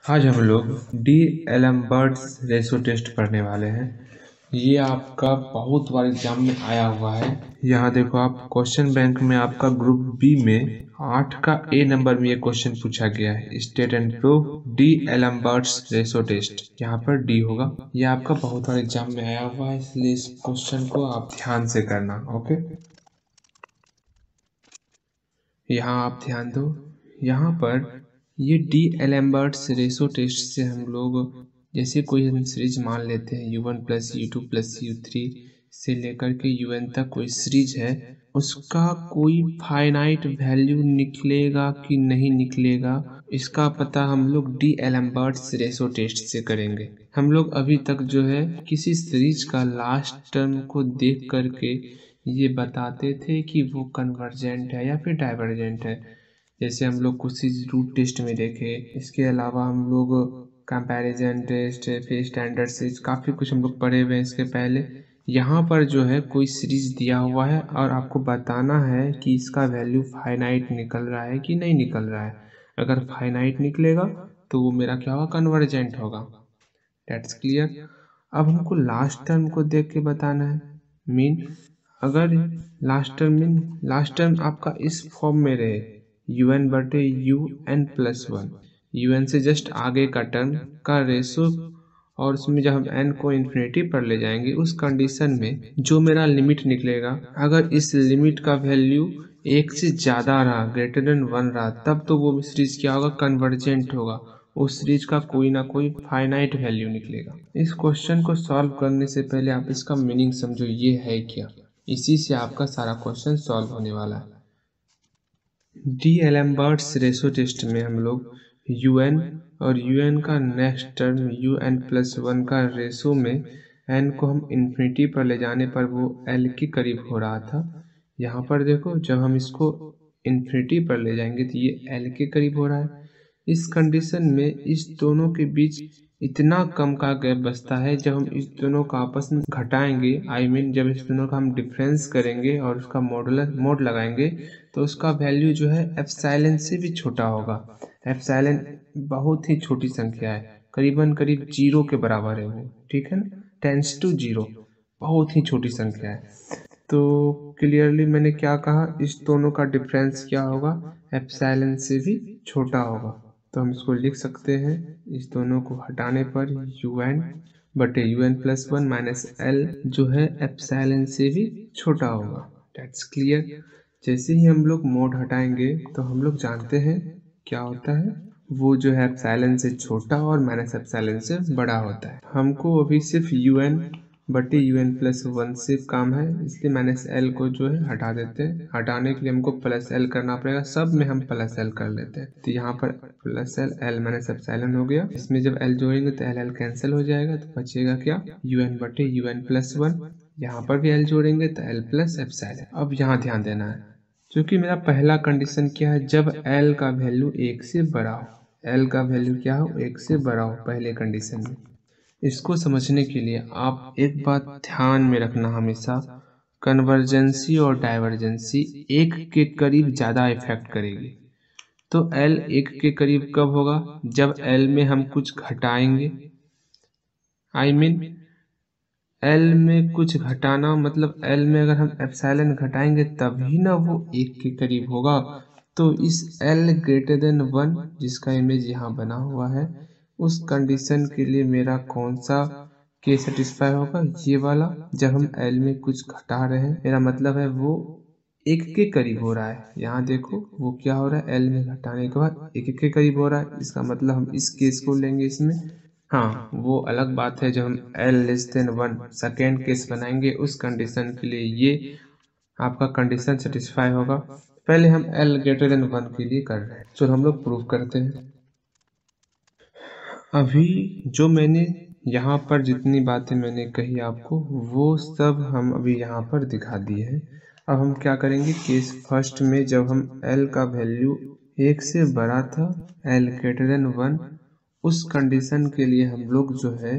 आज हम लोग डी एलम्बर्ट्स रेशो टेस्ट पढ़ने वाले हैं। ये आपका बहुत बार एग्जाम में आया हुआ है। यहाँ देखो आप क्वेश्चन बैंक में आपका ग्रुप बी में 8 का ए नंबर में ये क्वेश्चन पूछा गया है। State and prove D'Alembert's ratio test, यहाँ पर डी होगा। ये आपका बहुत बार एग्जाम में आया हुआ है, इसलिए इस क्वेश्चन को आप ध्यान से करना। ओके, यहाँ आप ध्यान दो। यहाँ पर ये डी एलम्बर्ट्स रेशो टेस्ट से हम लोग जैसे कोई हम सीरीज मान लेते हैं u1 plus u2 plus u3 से लेकर के un तक कोई सीरीज है, उसका कोई फाइनाइट वैल्यू निकलेगा कि नहीं निकलेगा, इसका पता हम लोग डी एलम्बर्ट्स रेशो टेस्ट से करेंगे। हम लोग अभी तक जो है किसी सीरीज का लास्ट टर्म को देख करके ये बताते थे कि वो कन्वर्जेंट है या फिर डाइवर्जेंट है। जैसे हम लोग कुछ चीज़ रूट टेस्ट में देखे, इसके अलावा हम लोग कंपैरिजन टेस्ट, फिर स्टैंडर्ड सीरीज, काफ़ी कुछ हम लोग पढ़े हुए हैं इसके पहले। यहाँ पर जो है कोई सीरीज दिया हुआ है और आपको बताना है कि इसका वैल्यू फाइनाइट निकल रहा है कि नहीं निकल रहा है। अगर फाइनाइट निकलेगा तो वो मेरा क्या होगा, कन्वर्जेंट होगा। That's clear. अब हमको लास्ट टर्म को देख के बताना है। मीन अगर लास्ट टर्म आपका इस फॉर्म में रहे un बटे un प्लस 1, un से जस्ट आगे का टर्म का रेशो, और उसमें जब हम n को इन्फिनिटी पर ले जाएंगे उस कंडीशन में जो मेरा लिमिट निकलेगा, अगर इस लिमिट का वैल्यू 1 से ज़्यादा रहा, ग्रेटर देन 1 रहा, तब तो वो सीरीज क्या होगा, कन्वर्जेंट होगा। उस सीरीज का कोई ना कोई फाइनाइट वैल्यू निकलेगा। इस क्वेश्चन को सॉल्व करने से पहले आप इसका मीनिंग समझो, ये है क्या। इसी से आपका सारा क्वेश्चन सॉल्व होने वाला है। डी एलम्बर्ट्स रेशो टेस्ट में हम लोग un और un का नेक्स्ट टर्म un प्लस 1 का रेशो में n को हम इन्फिनिटी पर ले जाने पर वो l के करीब हो रहा था। यहाँ पर देखो, जब हम इसको इन्फिनिटी पर ले जाएंगे तो ये l के करीब हो रहा है। इस कंडीशन में इस दोनों के बीच इतना कम का गैप बचता है, जब हम इस दोनों का आपस में घटाएंगे, जब इस दोनों का हम डिफरेंस करेंगे और उसका मोड लगाएंगे तो उसका वैल्यू जो है एप्सिलॉन से भी छोटा होगा। एप्सिलॉन बहुत ही छोटी संख्या है, करीबन करीब 0 के बराबर है वो, ठीक है ना, टेंस टू 0, बहुत ही छोटी संख्या है। तो क्लियरली मैंने क्या कहा, इस दोनों का डिफरेंस क्या होगा, एप्सिलॉन से भी छोटा होगा। तो हम इसको लिख सकते हैं, इस दोनों को हटाने पर un बटे un प्लस 1 माइनस l जो है एप्सिलॉन से भी छोटा होगा। That's clear. जैसे ही हम लोग मोड हटाएंगे तो हम लोग जानते हैं क्या होता है, वो जो है एप्सिलॉन से छोटा और माइनस एप्सिलॉन से बड़ा होता है। हमको अभी सिर्फ un बटे un प्लस 1 से काम है, इसलिए माइनस l को जो है हटा देते हैं। हटाने के लिए हमको प्लस l करना पड़ेगा, सब में हम प्लस l कर लेते हैं। तो यहाँ पर प्लस l माइनस एप्सिलॉन हो गया। इसमें जब l जोड़ेंगे तो l कैंसिल हो जाएगा, तो बचेगा क्या, un बटे un प्लस 1। यहाँ पर भी l जोड़ेंगे तो l प्लस एप्सिलॉन। अब यहाँ ध्यान देना है, क्योंकि मेरा पहला कंडीशन क्या है, जब l का वैल्यू 1 से बड़ा हो, l का वैल्यू क्या हो, 1 से बड़ा हो पहले कंडीशन में। इसको समझने के लिए आप एक बात ध्यान में रखना हमेशा, कन्वर्जेंसी और डाइवर्जेंसी एक के करीब ज़्यादा इफेक्ट करेगी। तो L एक के करीब कब होगा, जब L में हम कुछ घटाएंगे, L में कुछ घटाना मतलब L में अगर हम एप्सिलॉन घटाएंगे तभी ना वो एक के करीब होगा। तो इस L ग्रेटर देन 1 जिसका इमेज यहाँ बना हुआ है, उस कंडीशन के लिए मेरा कौन सा केस सेटिस्फाई होगा, ये वाला, जब हम L में कुछ घटा रहे हैं, मेरा मतलब है वो एक के करीब हो रहा है। यहाँ देखो वो क्या हो रहा है, L में घटाने के बाद एक के करीब हो रहा है, इसका मतलब हम इस केस को लेंगे इसमें। हाँ, वो अलग बात है, जब हम L less than 1 second case बनाएंगे उस कंडीशन के लिए ये आपका कंडीशन सेटिस्फाई होगा। पहले हम L ग्रेटर देन 1 के लिए कर रहे हैं, चलो हम लोग प्रूव करते हैं। अभी जो मैंने यहाँ पर जितनी बातें मैंने कही आपको, वो सब हम अभी यहाँ पर दिखा दिए हैं। अब हम क्या करेंगे, केस फर्स्ट में जब हम L का वैल्यू 1 से बड़ा था, L ग्रेटर देन 1, उस कंडीशन के लिए हम लोग जो है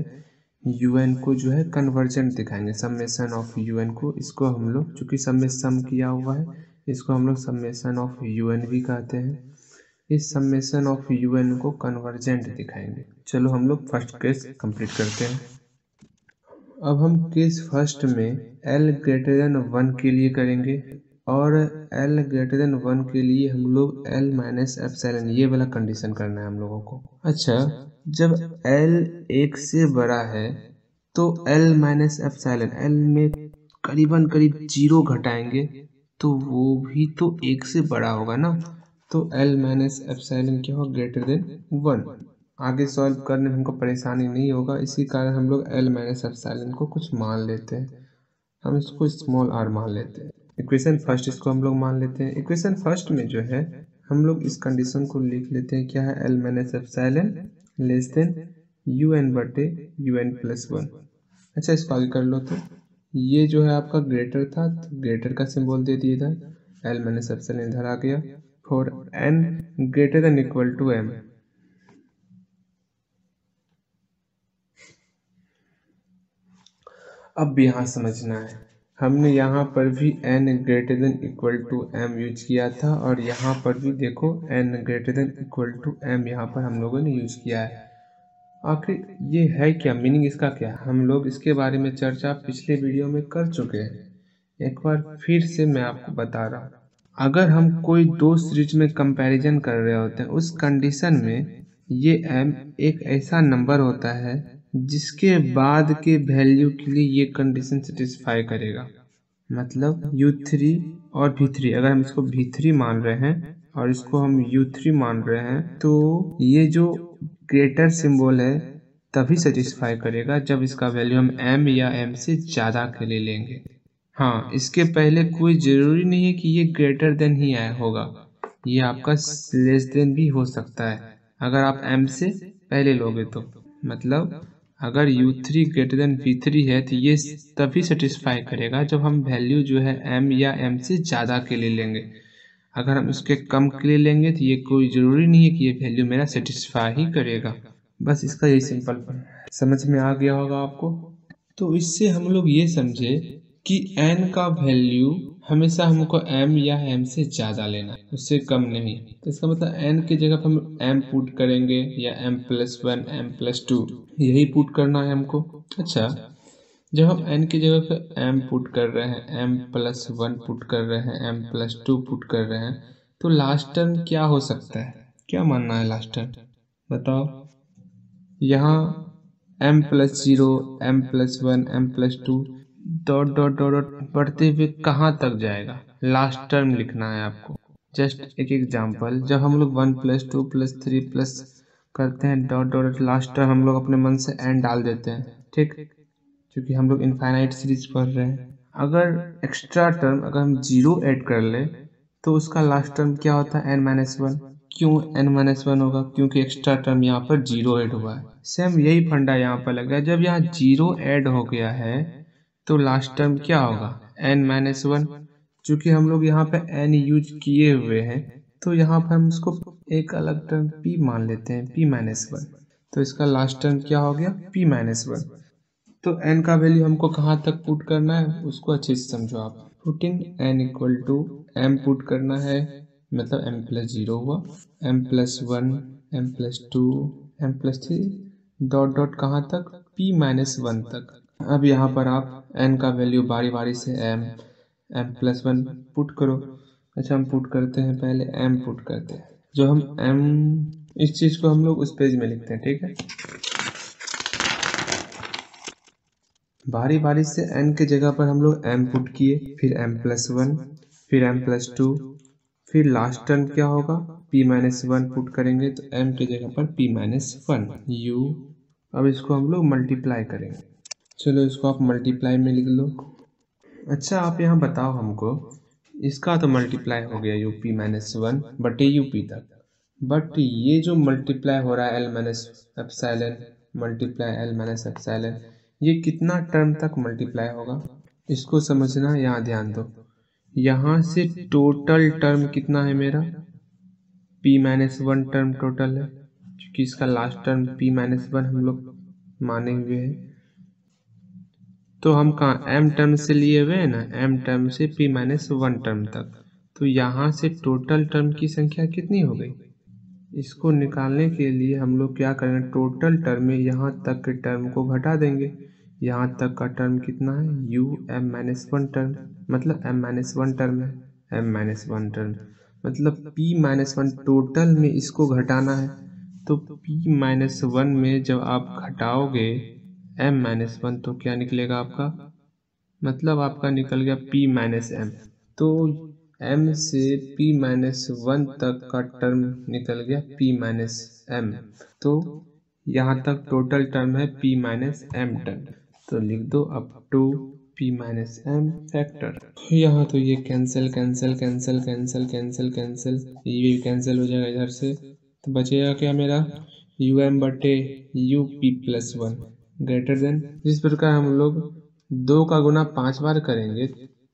un को जो है कन्वर्जेंट दिखाएंगे, समेशन ऑफ un को। इसको हम लोग, चूंकि सब में सम किया हुआ है, इसको हम लोग समेशन ऑफ un भी कहते हैं। इस समेशन ऑफ UN को कन्वर्जेंट दिखाएंगे। चलो हम लोग फर्स्ट केस कंप्लीट करते हैं। अब हम केस फर्स्ट में L ग्रेटर देन 1 के लिए करेंगे और L ग्रेटर देन 1 के लिए हम लोग L माइनस एप्सिलॉन ये वाला कंडीशन करना है हम लोगों को। अच्छा, जब L 1 से बड़ा है तो L माइनस एप्सिलॉन L में करीबन करीब 0 घटाएंगे तो वो भी तो 1 से बड़ा होगा ना, तो L माइनस एप्सिलॉन क्या होगा, ग्रेटर देन 1। आगे सॉल्व करने में हमको परेशानी नहीं होगा, इसी कारण हम लोग L माइनस एप्सिलॉन को कुछ मान लेते हैं। हम इसको स्मॉल r मान लेते हैं। इक्वेशन फर्स्ट इसको हम लोग मान लेते हैं। इक्वेशन फर्स्ट में जो है हम लोग इस कंडीशन को लिख लेते हैं, क्या है, L minus epsilon less than UN बटे UN प्लस 1। अच्छा, इसको आगे कर लो तो ये जो है आपका ग्रेटर था तो ग्रेटर का सिंबल दे दिया इधर, L माइनस एप्सिलॉन इधर आ गया। For n greater than equal to m, अब यहाँ समझना है, हमने यहाँ पर भी n greater than equal to m use किया था और यहाँ पर भी देखो n greater than equal to m यहाँ पर हम लोगों ने यूज किया है। आखिर ये है क्या, मीनिंग इसका क्या है, हम लोग इसके बारे में चर्चा पिछले वीडियो में कर चुके हैं। एक बार फिर से मैं आपको बता रहा हूँ, अगर हम कोई दो सीरीज में कंपैरिजन कर रहे होते हैं उस कंडीशन में ये m एक ऐसा नंबर होता है जिसके बाद के वैल्यू के लिए ये कंडीशन सेटिस्फाई करेगा। मतलब U3 और V3, अगर हम इसको V3 मान रहे हैं और इसको हम U3 मान रहे हैं तो ये जो ग्रेटर सिंबल है तभी सेटिस्फाई करेगा जब इसका वैल्यू हम m या m से ज़्यादा के लिए लेंगे। हाँ, इसके पहले कोई ज़रूरी नहीं है कि ये ग्रेटर देन ही आया होगा, ये आपका लेस देन भी हो सकता है अगर आप m से पहले लोगे तो। मतलब अगर U3 ग्रेटर देन V3 है तो ये तभी सेटिस्फाई करेगा जब हम वैल्यू जो है m या m से ज़्यादा के लिए लेंगे। अगर हम इसके कम के लिए लेंगे तो ये कोई ज़रूरी नहीं है कि ये वैल्यू मेरा सेटिस्फाई ही करेगा। बस इसका यही सिंपल समझ में आ गया होगा आपको। तो इससे हम लोग ये समझे कि n का वैल्यू हमेशा हमको m या m से ज़्यादा लेना है, उससे कम नहीं। तो इसका मतलब n की जगह पर हम m पुट करेंगे या m प्लस 1 m प्लस 2 यही पुट करना है हमको। अच्छा, जब हम n की जगह पे m पुट कर रहे हैं, m प्लस 1 पुट कर रहे हैं, m प्लस 2 पुट कर रहे हैं, तो लास्ट टर्म क्या हो सकता है, क्या मानना है लास्ट टर्म बताओ। यहाँ m plus 0 m plus 1 m plus 2 dot dot dot dot बढ़ते हुए कहाँ तक जाएगा, लास्ट टर्म लिखना है आपको। जस्ट एक एग्जांपल, जब हम लोग 1 प्लस 2 प्लस 3 प्लस करते हैं डॉट डॉट लास्ट टर्म हम लोग अपने मन से n डाल देते हैं, ठीक, क्योंकि हम लोग इनफाइनाइट सीरीज पढ़ रहे हैं। अगर एक्स्ट्रा टर्म अगर हम 0 ऐड कर ले तो उसका लास्ट टर्म क्या होता है, n माइनस 1। क्यों n माइनस 1 होगा, क्योंकि एक्स्ट्रा टर्म यहाँ पर 0 ऐड हुआ है। सेम यही फंडा यहाँ पर लग रहा है, जब यहाँ 0 ऐड हो गया है तो लास्ट टर्म क्या होगा, n माइनस 1। चूँकि हम लोग यहाँ पे n यूज किए हुए हैं तो यहाँ पर हम उसको एक अलग टर्म p मान लेते हैं, p माइनस 1। तो इसका लास्ट टर्म क्या हो गया, p माइनस 1। तो n का वैल्यू हमको कहाँ तक पुट करना है उसको अच्छे से समझो आप। Putting n equal to m put करना है, मतलब m प्लस 0 हुआ, m plus 1 m plus 2 m plus 3 dot dot कहाँ तक, p माइनस 1 तक। अब यहाँ पर आप n का वैल्यू बारी बारी से m प्लस 1 पुट करो। अच्छा, हम पुट करते हैं, पहले m पुट करते हैं। जो हम m, इस चीज़ को हम लोग उस पेज में लिखते हैं, ठीक है। बारी बारी से n के जगह पर हम लोग m पुट किए, फिर m प्लस 1, फिर m प्लस 2, फिर लास्ट टर्म क्या होगा, p माइनस 1 पुट करेंगे तो m के जगह पर p माइनस 1 u। अब इसको हम लोग मल्टीप्लाई करेंगे। चलो इसको आप मल्टीप्लाई में लिख लो। अच्छा, आप यहाँ बताओ हमको, इसका तो मल्टीप्लाई हो गया u p माइनस 1 बटे u p तक, बट ये जो मल्टीप्लाई हो रहा है l minus epsilon multiply l minus epsilon, ये कितना टर्म तक मल्टीप्लाई होगा इसको समझना। यहाँ ध्यान दो, यहाँ से टोटल टर्म कितना है मेरा, p माइनस 1 टर्म टोटल है, क्योंकि इसका लास्ट टर्म p माइनस 1 हम लोग माने हुए हैं। तो हम कहाँ m टर्म से लिए हुए हैं ना, m टर्म से p माइनस 1 टर्म तक, तो यहाँ से टोटल टर्म की संख्या कितनी हो गई, इसको निकालने के लिए हम लोग क्या करेंगे, टोटल टर्म में यहाँ तक के टर्म को घटा देंगे। यहाँ तक का टर्म कितना है, U M minus one term, मतलब एम माइनस वन टर्म है, एम माइनस वन टर्म मतलब पी माइनस वन। टोटल में इसको घटाना है तो पी माइनस वन में जब आप घटाओगे एम माइनस वन तो क्या निकलेगा आपका, मतलब आपका निकल गया पी माइनस एम। तो एम से पी माइनस वन तक का टर्म निकल गया पी माइनस एम। तो यहाँ तक टोटल टर्म है पी माइनस एम टर्म। तो लिख दो up to P minus M factor. यहाँ तो ये cancel cancel cancel cancel cancel cancel, ये कैंसिल हो जाएगा इधर से। तो बचेगा क्या मेरा, यू एम बटे U P plus one greater than. जिस प्रकार हम लोग 2 का गुना 5 बार करेंगे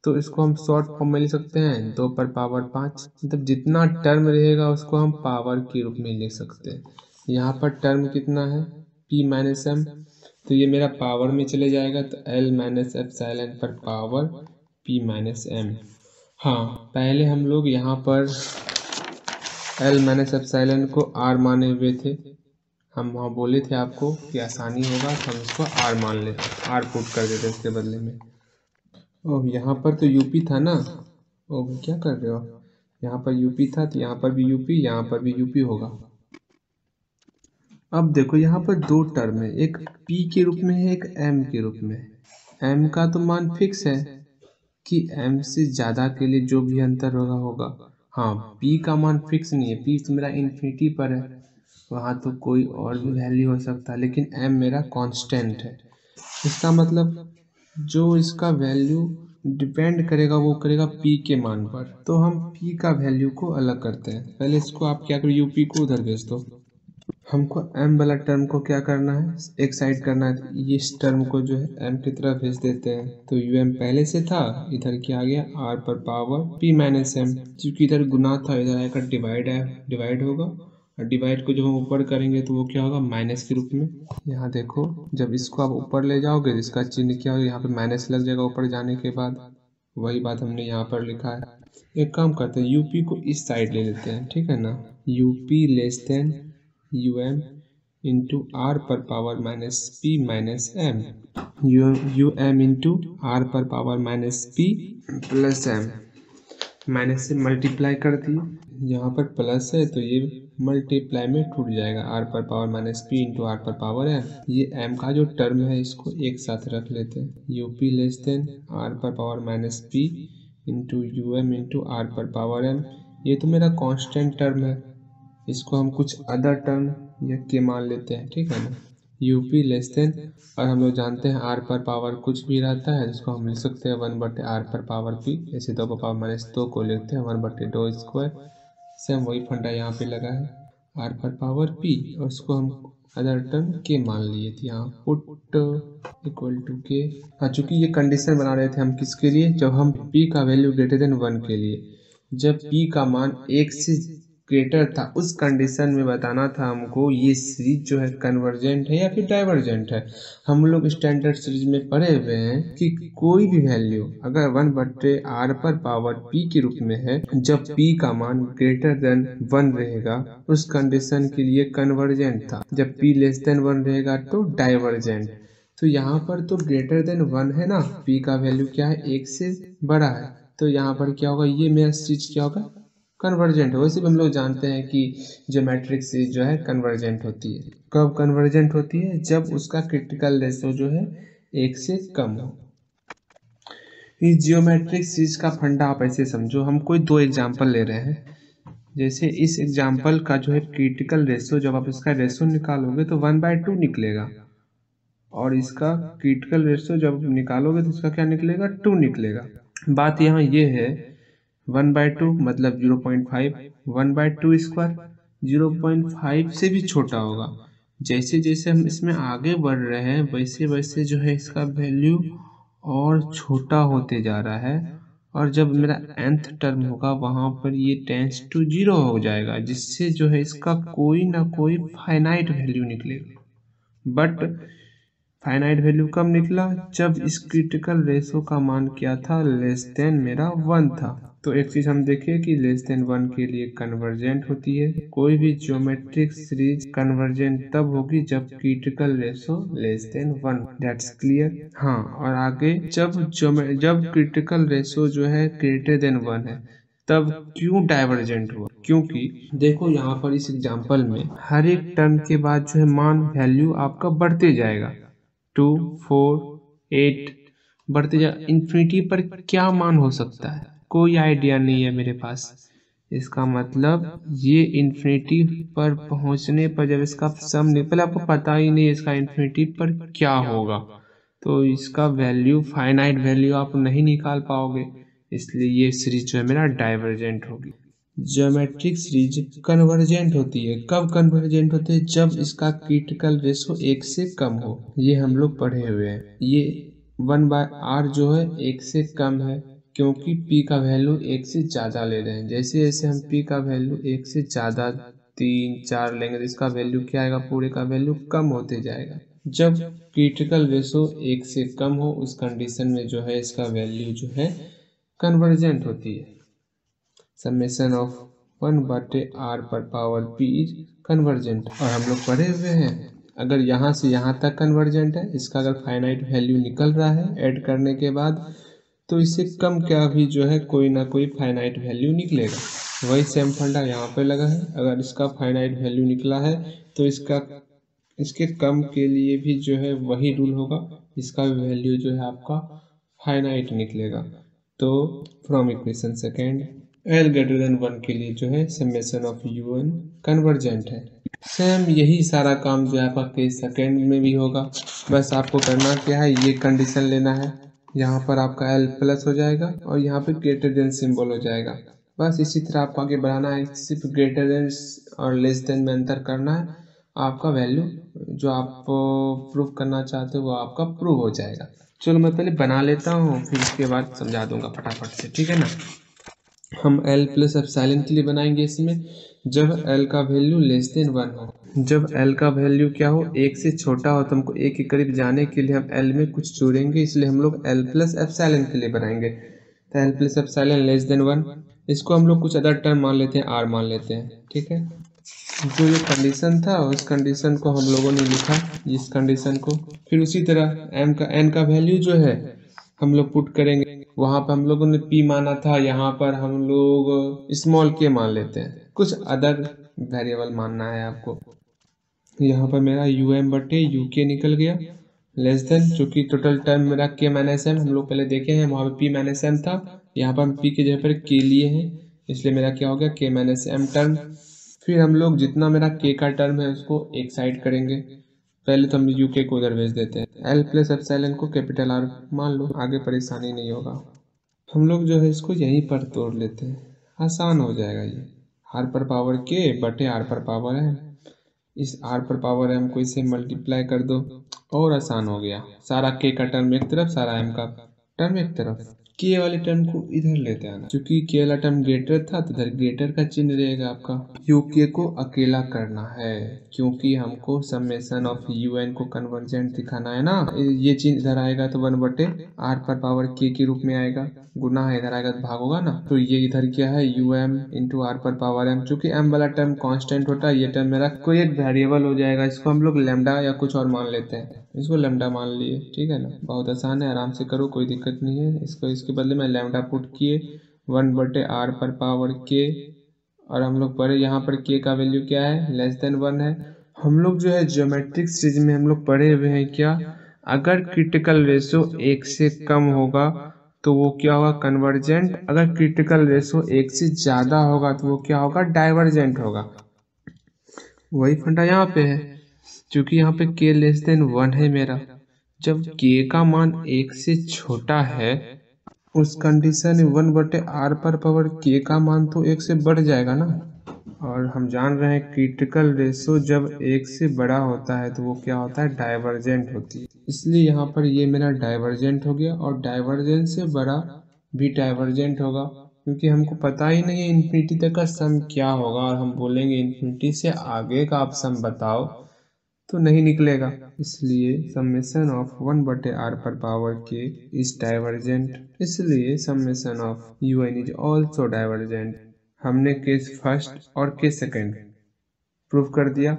तो इसको हम शॉर्ट फॉर्म में लिख सकते हैं 2 पर पावर 5, मतलब जितना टर्म रहेगा उसको हम पावर के रूप में लिख सकते हैं। यहाँ पर टर्म कितना है p माइनस एम, तो ये मेरा पावर में चले जाएगा तो l माइनस एप्सिलॉन पर पावर p माइनस एम। हाँ, पहले हम लोग यहाँ पर l माइनस एप्सिलॉन को r माने हुए थे। हम वहाँ बोले थे आपको कि आसानी होगा तो हम इसको r मान ले, r पुट कर देते इसके बदले में। ओह, यहाँ पर तो यूपी था ना, ओह क्या कर रहे हो, यहाँ पर यूपी था तो यहाँ पर भी यूपी, यहाँ पर भी यूपी होगा। अब देखो यहाँ पर 2 टर्म है, एक p के रूप में है, एक m के रूप में है। m का तो मान फिक्स है कि m से ज़्यादा के लिए जो भी अंतर होगा। हाँ, p का मान फिक्स नहीं है, p तो मेरा इन्फिनिटी पर है, वहाँ तो कोई और भी वैल्यू हो सकता है, लेकिन m मेरा कांस्टेंट है। इसका मतलब जो इसका वैल्यू डिपेंड करेगा वो करेगा p के मान पर। तो हम p का वैल्यू को अलग करते हैं। पहले इसको आप क्या करो, यूपी को उधर भेज दो। हमको m वाला टर्म को क्या करना है, एक साइड करना है, तो इस टर्म को जो है m की तरफ भेज देते हैं। तो um पहले से था, इधर क्या आ गया r पर पावर p माइनस एम, क्योंकि इधर गुना था इधर आएगा डिवाइड है, डिवाइड होगा, और डिवाइड को जब हम ऊपर करेंगे तो वो क्या होगा माइनस के रूप में। यहाँ देखो जब इसको आप ऊपर ले जाओगे इसका चिन्ह क्या होगा, यहाँ पे माइनस लग जाएगा ऊपर जाने के बाद। वही बात हमने यहाँ पर लिखा है। एक काम करते हैं, यूपी को इस साइड ले लेते हैं, ठीक है ना। U p less than u m into are पर power minus p minus m, u m into are पर power minus p plus m. Minus से मल्टीप्लाई कर दिए, यहाँ पर प्लस है तो ये मल्टीप्लाई में टूट जाएगा, आर पर power minus P into are पर पावर एम। ये एम का जो टर्म है इसको एक साथ रख लेते हैं, u p less than r पर power minus P into u m into are पर पावर एम। ये तो मेरा कांस्टेंट टर्म है, इसको हम कुछ अदर टर्म या के मान लेते हैं, ठीक है ना। यूपी लेस देन, और हम लोग जानते हैं आर पर पावर कुछ भी रहता है जिसको हम लिख सकते हैं 1/r आर पर पावर पी, ऐसे 2 पर पावर माइनस 2 को लिखते हैं 1/2 स्क्वायर। सेम वही फंडा यहाँ पे लगा है, आर पर पावर पी और उसको हम अदर टर्म के मान लिए थे, यहाँ पुट इक्वल टू के। हाँ, चूंकि ये कंडीशन बना रहे थे हम किसके लिए, जब हम p का वैल्यू ग्रेटर देन 1 के लिए, जब p का मान 1 से ग्रेटर था उस कंडीशन में बताना था हमको ये सीरीज जो है कन्वर्जेंट है या फिर डाइवर्जेंट है। हम लोग स्टैंडर्ड सीरीज में पढ़े हुए हैं कि कोई भी वैल्यू अगर 1/r पर पावर p के रूप में है, जब p का मान ग्रेटर देन 1 रहेगा उस कंडीशन के लिए कन्वर्जेंट था, जब p लेस देन 1 रहेगा तो डाइवर्जेंट। तो यहाँ पर तो ग्रेटर देन 1 है ना, p का वैल्यू क्या है 1 से बड़ा है, तो यहाँ पर क्या होगा, ये मेरा सीरीज क्या होगा कन्वर्जेंट है। वैसे भी हम लोग जानते हैं कि ज्योमेट्रिक सीरीज जो है कन्वर्जेंट होती है। कब कन्वर्जेंट होती है, जब उसका क्रिटिकल रेशो जो है 1 से कम हो। इस जियोमेट्रिक सीरीज का फंडा आप ऐसे समझो, हम कोई 2 एग्जांपल ले रहे हैं। जैसे इस एग्जांपल का जो है क्रिटिकल रेशो, जब आप इसका रेशो निकालोगे तो 1/2 निकलेगा, और इसका क्रिटिकल रेशो जब निकालोगे तो इसका क्या निकलेगा 2 निकलेगा। बात यहाँ ये है 1/2 मतलब 0.5, 1/2 स्क्वायर 0.5 से भी छोटा होगा। जैसे जैसे हम इसमें आगे बढ़ रहे हैं वैसे वैसे जो है इसका वैल्यू और छोटा होते जा रहा है, और जब मेरा nth टर्म होगा वहाँ पर ये टेंस टू 0 हो जाएगा, जिससे जो है इसका कोई ना कोई फाइनाइट वैल्यू निकलेगा। बट फाइनाइट वैल्यू कब निकला, जब इस क्रिटिकल रेशो का मान क्या था, लेस देन मेरा 1 था। तो एक चीज हम देखिए कि लेस देन 1 के लिए कन्वर्जेंट होती है। कोई भी ज्योमेट्रिक सीरीज कन्वर्जेंट तब होगी जब critical ratio less than 1। That's clear. हाँ, और आगे जब क्रिटिकल रेशो जो है ग्रेटर देन 1 है, तब क्यों डाइवर्जेंट हुआ, क्योंकि देखो यहाँ पर इस एग्जांपल में हर एक टर्म के बाद जो है मान वैल्यू आपका बढ़ते जाएगा। 2, 4, 8 बढ़ते जा इन्फिनिटी पर क्या मान हो सकता है, कोई आइडिया नहीं है मेरे पास। इसका मतलब ये इन्फिनिटी पर पहुंचने पर जब इसका सम निकल, आपको पता ही नहीं इसका इन्फिनिटी पर क्या होगा, तो इसका वैल्यू फाइनाइट वैल्यू आप नहीं निकाल पाओगे। इसलिए ये सीरीज जो है मेरा डाइवर्जेंट होगी। ज्योमेट्रिक सीरीज कन्वर्जेंट होती है। कब कन्वर्जेंट होती है, जब इसका क्रिटिकल रेशो 1 से कम हो। ये हम लोग पढ़े हुए हैं। ये 1/r जो है 1 से कम है, क्योंकि p का वैल्यू 1 से ज़्यादा ले रहे हैं। जैसे जैसे हम p का वैल्यू 1 से ज़्यादा 3, 4 लेंगे तो इसका वैल्यू क्या आएगा, पूरे का वैल्यू कम होते जाएगा। जब क्रिटिकल रेशो 1 से कम हो, उस कंडीशन में जो है इसका वैल्यू जो है कन्वर्जेंट होती है। समेशन ऑफ 1/r पर पावर p इज कन्वर्जेंट। और हम लोग पढ़े हुए हैं, अगर यहाँ से यहाँ तक कन्वर्जेंट है, इसका अगर फाइनाइट वैल्यू निकल रहा है ऐड करने के बाद, तो इससे कम क्या भी जो है कोई ना कोई फाइनाइट वैल्यू निकलेगा। वही सेम फंडा यहाँ पे लगा है। अगर इसका फाइनाइट वैल्यू निकला है तो इसके कम के लिए भी जो है वही रूल होगा, इसका वैल्यू जो है आपका फाइनाइट निकलेगा। तो from equation second, L greater than 1 के लिए जो है समेशन ऑफ UN कन्वर्जेंट है। सेम यही सारा काम जो है आपका केस सेकेंड में भी होगा। बस आपको करना क्या है, ये कंडीशन लेना है, यहाँ पर आपका L प्लस हो जाएगा और यहाँ पे ग्रेटर देन सिंबल हो जाएगा। बस इसी तरह आपको आगे बढ़ाना है, सिर्फ ग्रेटर देन और लेस देन में अंतर करना है, आपका वैल्यू जो आप प्रूव करना चाहते हो वो आपका प्रूव हो जाएगा। चलो मैं पहले बना लेता हूँ, फिर उसके बाद समझा दूंगा फटाफट से, ठीक है ना। हम L प्लस एप्सिलॉन के लिए बनाएंगे इसमें, जब L का वैल्यू लेस देन 1 हो। जब L का वैल्यू क्या हो, 1 से छोटा हो, तो हमको 1 के करीब जाने के लिए हम L में कुछ जोड़ेंगे, इसलिए हम लोग L प्लस एप्सिलॉन के लिए बनाएंगे। तो L plus epsilon less than 1, इसको हम लोग कुछ अदर टर्म मान लेते हैं, R मान लेते हैं, ठीक है। जो ये कंडीशन था उस कंडीशन को हम लोगों ने लिखा, इस कंडीशन को। फिर उसी तरह N का वैल्यू जो है हम लोग पुट करेंगे। वहाँ पर हम लोगों ने P माना था, यहाँ पर हम लोग स्मॉल k मान लेते हैं, कुछ अदर वेरिएबल मानना है आपको। यहाँ पर मेरा UM/UK निकल गया लेस देन, चूँकि टोटल टर्म मेरा k माइनस m हम लोग पहले देखे हैं, वहाँ पर P माइनस m था, यहाँ पर हम P के जगह पर k लिए हैं, इसलिए मेरा क्या हो गया k माइनस m टर्म। फिर हम लोग जितना मेरा k का टर्म है उसको एक साइड करेंगे। पहले तो हम UK को उधर भेज देते हैं। L प्लस एप्सिलॉन को कैपिटल R मान लो, आगे परेशानी नहीं होगा। हम लोग जो है इसको यहीं पर तोड़ लेते हैं, आसान हो जाएगा ये। R पर पावर k बटे R पर पावर m, इस R पर पावर m को इसे मल्टीप्लाई कर दो और आसान हो गया। सारा k का टर्म एक तरफ, सारा m का टर्म एक तरफ। k वाले टर्म को इधर लेते आना, क्योंकि k वाला टर्म ग्रेटर था तो इधर ग्रेटर का चिन्ह रहेगा आपका। UK को अकेला करना है, क्योंकि हमको समेशन ऑफ UN को कन्वर्जेंट दिखाना है ना। ये चिन्ह इधर आएगा तो 1/r पर पावर k के रूप में आएगा, गुना है, इधर आएगा तो भाग होगा ना। तो ये इधर क्या है, UM इंटू R पर पावर m। चूंकि m वाला टर्म कांस्टेंट होता है, ये टर्म मेरा कोई एक वेरिएबल हो जाएगा, इसको हम लोग लैम्डा या कुछ और मान लेते हैं, इसको लैम्डा मान लिए, ठीक है ना। बहुत आसान है, आराम से करो, कोई दिक्कत नहीं है। इसके बदले में लैम्डा पुट किए 1/r पर पावर k, और हम लोग पढ़े यहाँ पर k का वैल्यू क्या है, लेस देन 1 है। हम लोग जो है ज्योमेट्रिक सीरीज में हम लोग पढ़े हुए हैं क्या, अगर क्रिटिकल रेशो 1 से कम होगा तो वो क्या होगा, कन्वर्जेंट। अगर क्रिटिकल रेशो 1 से ज़्यादा होगा तो वो क्या होगा, डाइवर्जेंट होगा। वही फंडा यहाँ पे है, क्योंकि यहाँ पे k लेस देन 1 है मेरा। जब k का मान 1 से छोटा है, उस कंडीशन में 1/r पर पावर k का मान तो 1 से बढ़ जाएगा ना। और हम जान रहे हैं क्रिटिकल रेशो जब 1 से बड़ा होता है तो वो क्या होता है, डाइवर्जेंट होती है। इसलिए यहाँ पर ये मेरा डाइवर्जेंट हो गया, और डाइवर्जेंट से बड़ा भी डाइवर्जेंट होगा, क्योंकि हमको पता ही नहीं है इन्फिनिटी तक का सम क्या होगा, और हम बोलेंगे इन्फिनिटी से आगे का आप सम बताओ, तो नहीं निकलेगा, इसलिए समेशन ऑफ 1/r पर पावर k इज डाइवर्जेंट, इसलिए summation of un is also divergent. हमने केस फर्स्ट और केस सेकेंड प्रूव कर दिया।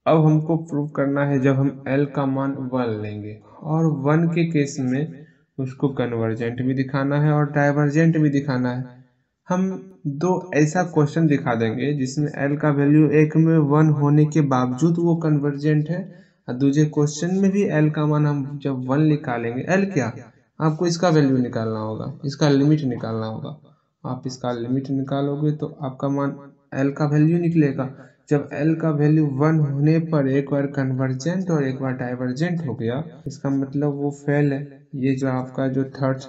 अब हमको प्रूव करना है जब हम L का मान 1 लेंगे, और 1 के केस में उसको कन्वर्जेंट भी दिखाना है और डाइवर्जेंट भी दिखाना है। हम दो ऐसा क्वेश्चन दिखा देंगे जिसमें L का वैल्यू एक में 1 होने के बावजूद वो कन्वर्जेंट है, और दूसरे क्वेश्चन में भी L का मान हम जब 1 निकालेंगे, L क्या, आपको इसका वैल्यू निकालना होगा, इसका लिमिट निकालना होगा। आप इसका लिमिट निकालोगे तो आपका मान L का वैल्यू निकलेगा। जब L का वैल्यू 1 होने पर एक बार कन्वर्जेंट और एक बार डाइवर्जेंट हो गया, इसका मतलब वो फेल है। ये जो आपका जो थर्ड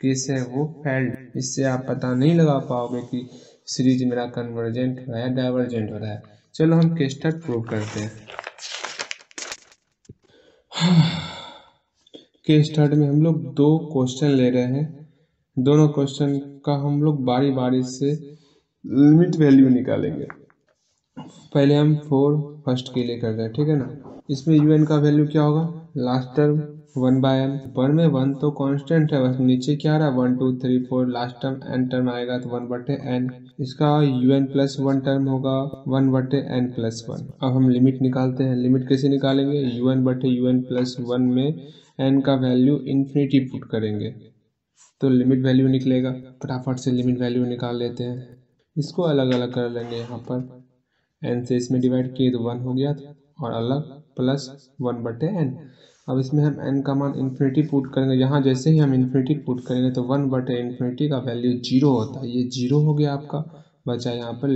केस है वो फेल्ड। इससे आप पता नहीं लगा पाओगे कि सीरीज मेरा कन्वर्जेंट हो रहा है डाइवर्जेंट हो रहा है। चलो हम केस स्टार्ट प्रूव करते हैं। केस स्टार्ट में हम लोग दो क्वेश्चन ले रहे हैं, दोनों क्वेश्चन का हम लोग बारी बारी से लिमिट वैल्यू निकालेंगे। पहले हम 4 फर्स्ट के लिए कर रहे हैं, ठीक है ना। इसमें un का वैल्यू क्या होगा, लास्ट टर्म 1/n, ऊपर में 1 तो कांस्टेंट है, बस नीचे क्या आ रहा है 1 2 3 4, लास्ट टर्म n टर्म आएगा तो 1/n। इसका un प्लस 1 टर्म होगा 1/n प्लस 1। अब हम लिमिट निकालते हैं। लिमिट कैसे निकालेंगे, un प्लस 1 में n का वैल्यू इन्फिनिटी पुट करेंगे तो लिमिट वैल्यू निकलेगा। फटाफट से लिमिट वैल्यू निकाल लेते हैं। इसको अलग अलग कर लेंगे, यहाँ पर n से इसमें डिवाइड किए तो 1 हो गया और अलग प्लस 1/n। अब इसमें हम n का मान इन्फिनिटी पुट करेंगे। यहाँ जैसे ही हम इन्फिनिटी पुट करेंगे तो 1/∞ का वैल्यू 0 होता है। ये 0 हो गया आपका, बचा यहाँ पर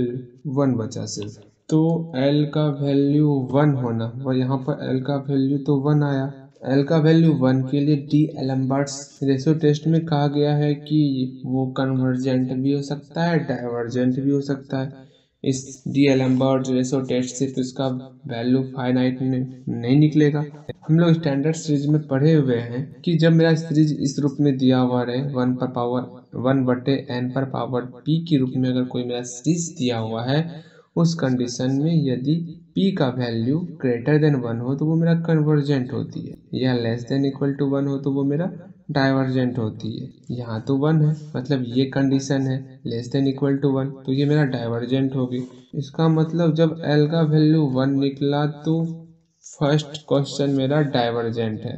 1 बचा सिर्फ। तो L का वैल्यू 1 होना, और यहाँ पर L का वैल्यू तो 1 आया। L का वैल्यू 1 के लिए डी-एलेम्बर्ट्स रेशो टेस्ट में कहा गया है कि वो कन्वर्जेंट भी हो सकता है डाइवर्जेंट भी हो सकता है। इस डी-एलेम्बर्ट रेशो टेस्ट से तो इसका वैल्यू फाइनाइट नहीं निकलेगा। हम लोग स्टैंडर्ड सीरीज में पढ़े हुए हैं कि जब मेरा सीरीज इस रूप में दिया हुआ रहे 1/n पर पावर p के रूप में, अगर कोई मेरा सीरीज दिया हुआ है, उस कंडीशन में यदि p का वैल्यू ग्रेटर देन 1 हो तो वो मेरा कन्वर्जेंट होती है, या लेस देन इक्वल टू 1 हो तो वो मेरा डाइवर्जेंट होती है। यहाँ तो 1 है, मतलब ये कंडीशन है लेस देन इक्वल टू 1, तो ये मेरा डाइवर्जेंट होगी। इसका मतलब जब L का वैल्यू 1 निकला तो फर्स्ट क्वेश्चन मेरा डाइवर्जेंट है।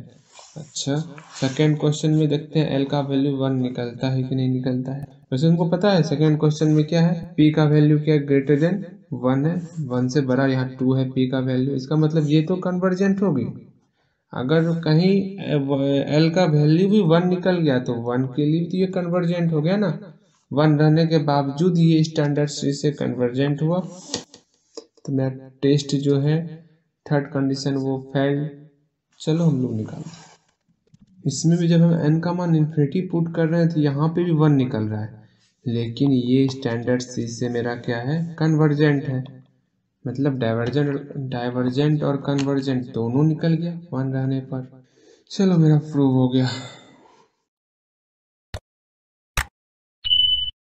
अच्छा, सेकेंड क्वेश्चन में देखते हैं L का वैल्यू 1 निकलता है कि नहीं निकलता है। वैसे उनको पता है सेकेंड क्वेश्चन में क्या है, P का वैल्यू क्या है, ग्रेटर देन 1 है, 1 से बड़ा यहाँ 2 है P का वैल्यू। इसका मतलब ये तो कन्वर्जेंट होगी। अगर कहीं L का वैल्यू भी 1 निकल गया तो 1 के लिए तो ये कन्वर्जेंट हो गया ना, 1 रहने के बावजूद ये स्टैंडर्ड सीरीज से कन्वर्जेंट हुआ। तो मेरा टेस्ट जो है थर्ड कंडीशन वो फेल्ड। चलो हम लोग निकालते हैं। इसमें भी जब हम n का मान इन्फिनिटी पुट कर रहे हैं तो यहाँ पे भी 1 निकल रहा है, लेकिन ये स्टैंडर्ड सीरीज से मेरा क्या है, कन्वर्जेंट है। मतलब डाइवर्जेंट और कन्वर्जेंट दोनों निकल गया 1 रहने पर। चलो मेरा प्रूव हो गया।